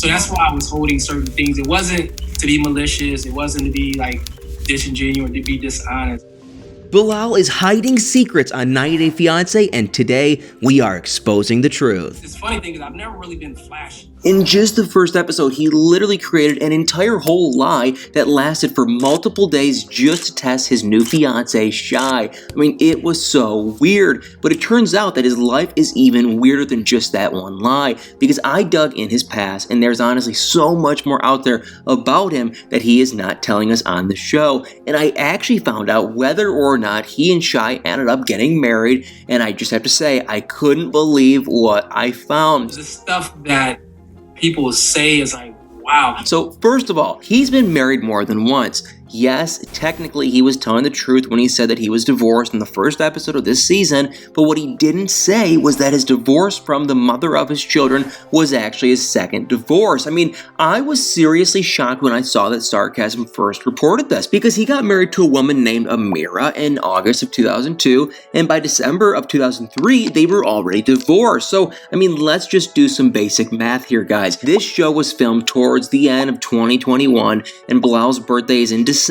So that's why I was holding certain things. It wasn't to be malicious. It wasn't to be like disingenuous or to be dishonest. Bilal is hiding secrets on 90 Day Fiance, and today we are exposing the truth. This funny thing is I've never really been flashy. In just the first episode, he literally created an entire whole lie that lasted for multiple days just to test his new fiance, Shy. I mean, it was so weird, but it turns out that his life is even weirder than just that one lie, because I dug in his past, and there's honestly so much more out there about him that he is not telling us on the show. And I actually found out whether or not he and Shy ended up getting married, and I just have to say, I couldn't believe what I found. The stuff that people say is like, wow. So first of all, he's been married more than once. Yes, technically he was telling the truth when he said that he was divorced in the first episode of this season, but what he didn't say was that his divorce from the mother of his children was actually his second divorce. I mean, I was seriously shocked when I saw that Sarcasm first reported this, because he got married to a woman named Amira in August of 2002, and by December of 2003, they were already divorced. So, I mean, let's just do some basic math here, guys. This show was filmed towards the end of 2021, and Bilal's birthday is in December,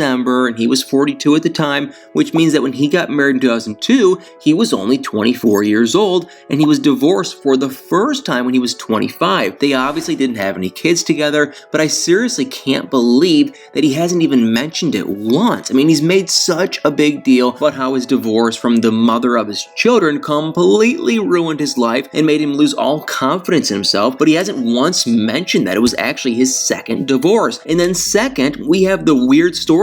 and he was 42 at the time, which means that when he got married in 2002, he was only 24 years old, and he was divorced for the first time when he was 25. They obviously didn't have any kids together, but I seriously can't believe that he hasn't even mentioned it once. I mean, he's made such a big deal about how his divorce from the mother of his children completely ruined his life and made him lose all confidence in himself, but he hasn't once mentioned that it was actually his second divorce. And then second, we have the weird storyline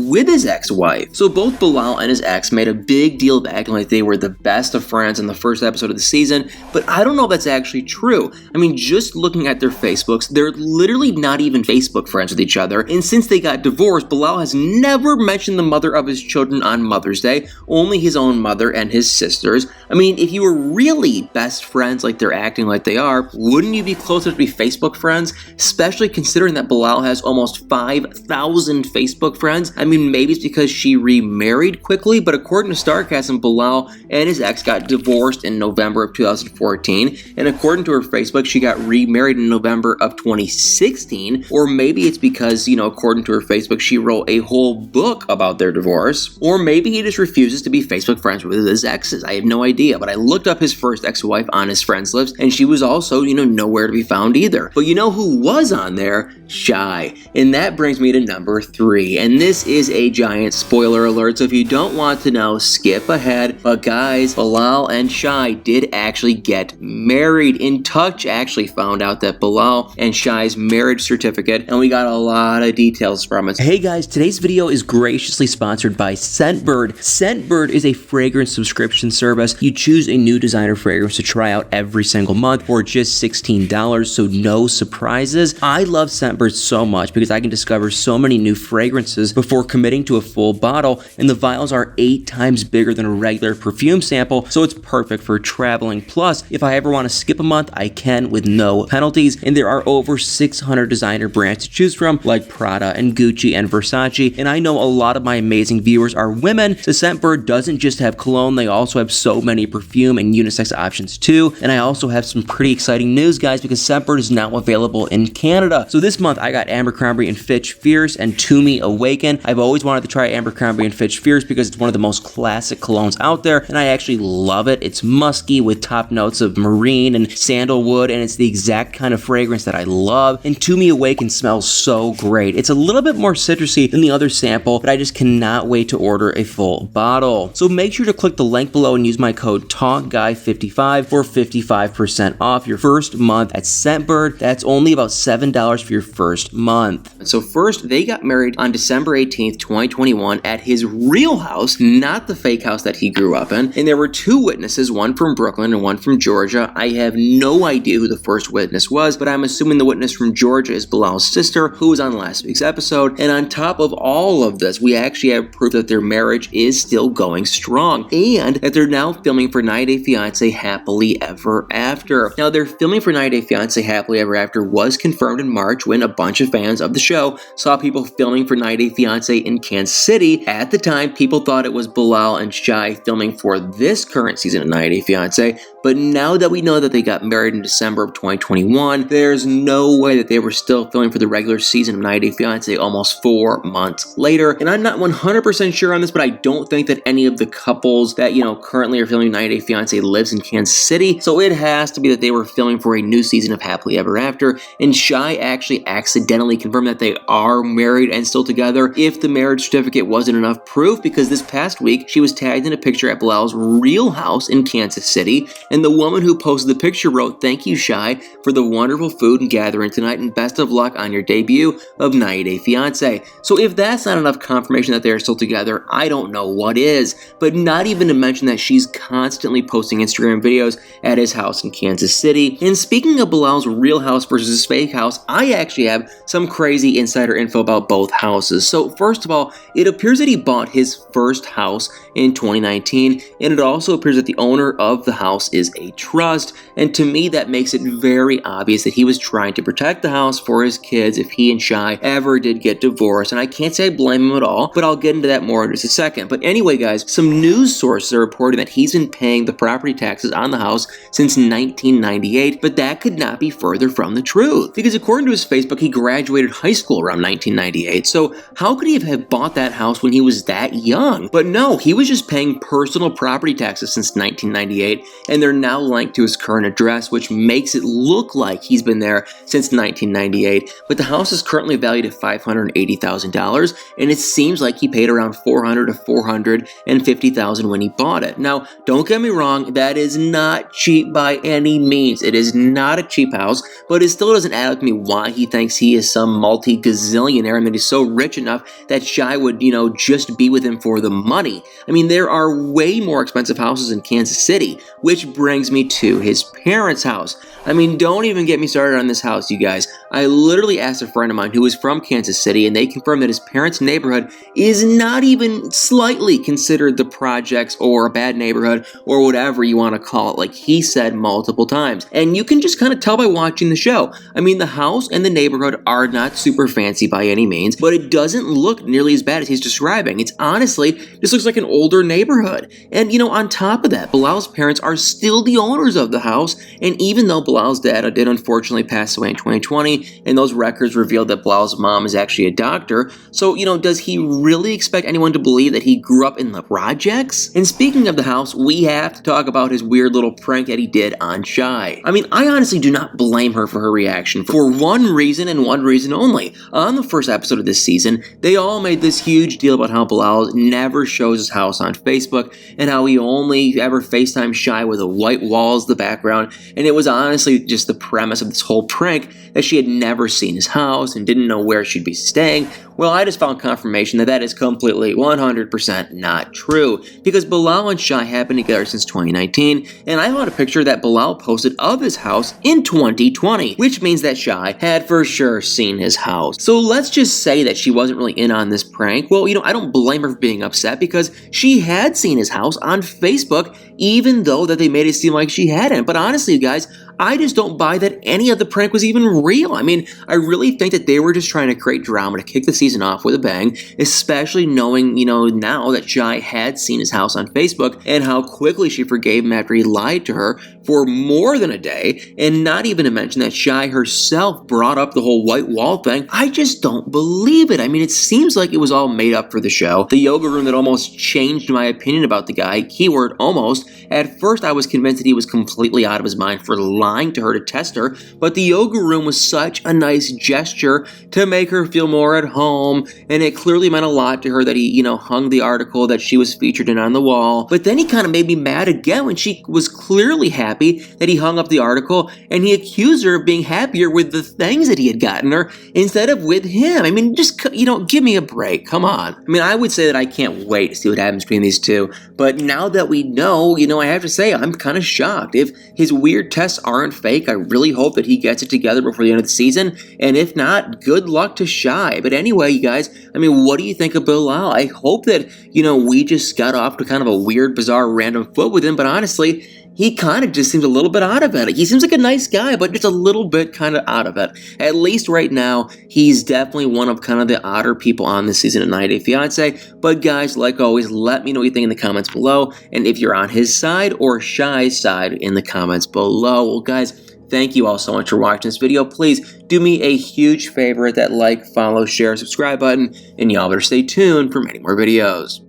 with his ex-wife. So both Bilal and his ex made a big deal of acting like they were the best of friends in the first episode of the season, but I don't know if that's actually true. I mean, just looking at their Facebooks, they're literally not even Facebook friends with each other, and since they got divorced, Bilal has never mentioned the mother of his children on Mother's Day, only his own mother and his sisters. I mean, if you were really best friends like they're acting like they are, wouldn't you be closer to be Facebook friends? Especially considering that Bilal has almost 5,000 Facebook friends. I mean, maybe it's because she remarried quickly, but according to Starcast, Bilal and his ex got divorced in November of 2014, and according to her Facebook, she got remarried in November of 2016, or maybe it's because, you know, according to her Facebook, she wrote a whole book about their divorce, or maybe he just refuses to be Facebook friends with his exes. I have no idea, but I looked up his first ex-wife on his friends list, and she was also, you know, nowhere to be found either. But you know who was on there? Shy. And that brings me to number 3, and this is a giant spoiler alert, so if you don't want to know, skip ahead. But guys, Bilal and Shy did actually get married. In Touch actually found out that Bilal and Shy's marriage certificate, and we got a lot of details from it. Hey guys, today's video is graciously sponsored by Scentbird. Scentbird is a fragrance subscription service. You choose a new designer fragrance to try out every single month for just $16, so no surprises. I love Scentbird so much because I can discover so many new fragrances before committing to a full bottle, and the vials are 8 times bigger than a regular perfume sample, so it's perfect for traveling. Plus, if I ever want to skip a month, I can with no penalties, and there are over 600 designer brands to choose from, like Prada and Gucci and Versace, and I know a lot of my amazing viewers are women, so Scentbird doesn't just have cologne, they also have so many perfume and unisex options too. And I also have some pretty exciting news, guys, because Scentbird is now available in Canada. So this month I got Abercrombie & Fitch Fierce and Toomey Awaken. I've always wanted to try Abercrombie & Fitch Fierce because it's one of the most classic colognes out there, and I actually love it. It's musky with top notes of marine and sandalwood, and it's the exact kind of fragrance that I love. And Toomey Awaken smells so great. It's a little bit more citrusy than the other sample, but I just cannot wait to order a full bottle. So make sure to click the link below and use my code TALKGUY55 for 55% off your first month at Scentbird. That's only about $7 for your first month. So first, they got married on December 18th, 2021 at his real house, not the fake house that he grew up in. And there were 2 witnesses, one from Brooklyn and one from Georgia. I have no idea who the first witness was, but I'm assuming the witness from Georgia is Bilal's sister, who was on last week's episode. And on top of all of this, we actually have proof that their marriage is still going strong, and that they're now filming for 90 Day Fiance Happily Ever After. Now, their filming for 90 Day Fiance Happily Ever After was confirmed in March when a bunch of fans of the show saw people filming for 90 90 Day Fiance in Kansas City. At the time, people thought it was Bilal and Shai filming for this current season of 90 Day Fiance, but now that we know that they got married in December of 2021, there's no way that they were still filming for the regular season of 90 Day Fiance almost 4 months later. And I'm not 100% sure on this, but I don't think that any of the couples that, currently are filming 90 Day Fiance lives in Kansas City, so it has to be that they were filming for a new season of Happily Ever After, and Shai actually accidentally confirmed that they are married and still together if the marriage certificate wasn't enough proof, because this past week, she was tagged in a picture at Bilal's real house in Kansas City, and the woman who posted the picture wrote, "Thank you, Shai, for the wonderful food and gathering tonight, and best of luck on your debut of 90 Day Fiance." So if that's not enough confirmation that they are still together, I don't know what is. But not even to mention that she's constantly posting Instagram videos at his house in Kansas City. And speaking of Bilal's real house versus his fake house, I actually have some crazy insider info about both houses. So first of all, it appears that he bought his first house in 2019, and it also appears that the owner of the house is a trust, and to me that makes it very obvious that he was trying to protect the house for his kids if he and Shai ever did get divorced, and I can't say I blame him at all, but I'll get into that more in just a second. But anyway guys, some news sources are reporting that he's been paying the property taxes on the house since 1998, but that could not be further from the truth, because according to his Facebook, he graduated high school around 1998, so how could he have bought that house when he was that young? But no, he was just paying personal property taxes since 1998, and they're now linked to his current address, which makes it look like he's been there since 1998, but the house is currently valued at $580,000, and it seems like he paid around $400,000 to $450,000 when he bought it. Now, don't get me wrong, that is not cheap by any means. It is not a cheap house, but it still doesn't add up to me why he thinks he is some multi-gazillionaire and that he's so rich enough that Shai would, just be with him for the money. I mean, there are way more expensive houses in Kansas City, which brings me to his parents' house. I mean, don't even get me started on this house, you guys. I literally asked a friend of mine who is from Kansas City, and they confirmed that his parents' neighborhood is not even slightly considered the projects or a bad neighborhood or whatever you want to call it, like he said multiple times. And you can just kind of tell by watching the show. I mean, the house and the neighborhood are not super fancy by any means, but it doesn't look nearly as bad as he's describing. It's honestly just looks like an older neighborhood. And, on top of that, Bilal's parents are still the owners of the house, and even though Bilal's dad did unfortunately pass away in 2020, and those records revealed that Bilal's mom is actually a doctor, so, does he really expect anyone to believe that he grew up in the projects? And speaking of the house, we have to talk about his weird little prank that he did on Shai. I mean, I honestly do not blame her for her reaction for one reason and one reason only. On the first episode of this season, they all made this huge deal about how Bilal never shows his house on Facebook and how he only ever FaceTime Shai with a white wall as the background, and it was honestly just the premise of this whole prank that she had never seen his house and didn't know where she'd be staying. Well, I just found confirmation that that is completely 100% not true, because Bilal and Shai have been together since 2019, and I found a picture that Bilal posted of his house in 2020, which means that Shai had for sure seen his house. So let's just say that she wasn't really in on this prank. Well, I don't blame her for being upset, because she had seen his house on Facebook, even though that they made it seem like she hadn't. But honestly, you guys, I just don't buy that any of the prank was even real. I mean, I really think that they were just trying to create drama to kick the season off with a bang, especially knowing, now that Shai had seen his house on Facebook and how quickly she forgave him after he lied to her for more than a day, and not even to mention that Shai herself brought up the whole white wall thing. I just don't believe it. I mean, it seems like it was all made up for the show. The yoga room that almost changed my opinion about the guy, keyword almost. At first, I was convinced that he was completely out of his mind for lying to her to test her, but the yoga room was such a nice gesture to make her feel more at home, and it clearly meant a lot to her that he, hung the article that she was featured in on the wall. But then he kind of made me mad again when she was clearly happy that he hung up the article, and he accused her of being happier with the things that he had gotten her instead of with him. I mean, just, give me a break. Come on. I mean, I would say that I can't wait to see what happens between these two, but now that we know, I have to say I'm kind of shocked. If his weird tests aren't fake, I really hope that he gets it together before the end of the season, and if not, good luck to Shai. But anyway, you guys, I mean, what do you think of Bilal? I hope that, we just got off to kind of a weird, bizarre, random foot with him, but honestly, he kind of just seems a little bit out of it. He seems like a nice guy, but just a little bit kind of out of it. At least right now, he's definitely one of kind of the odder people on this season of 90 Day Fiance. But guys, like always, let me know what you think in the comments below, and if you're on his side or Shy's side in the comments below. Well, guys, thank you all so much for watching this video. Please do me a huge favor, hit that like, follow, share, subscribe button, and y'all better stay tuned for many more videos.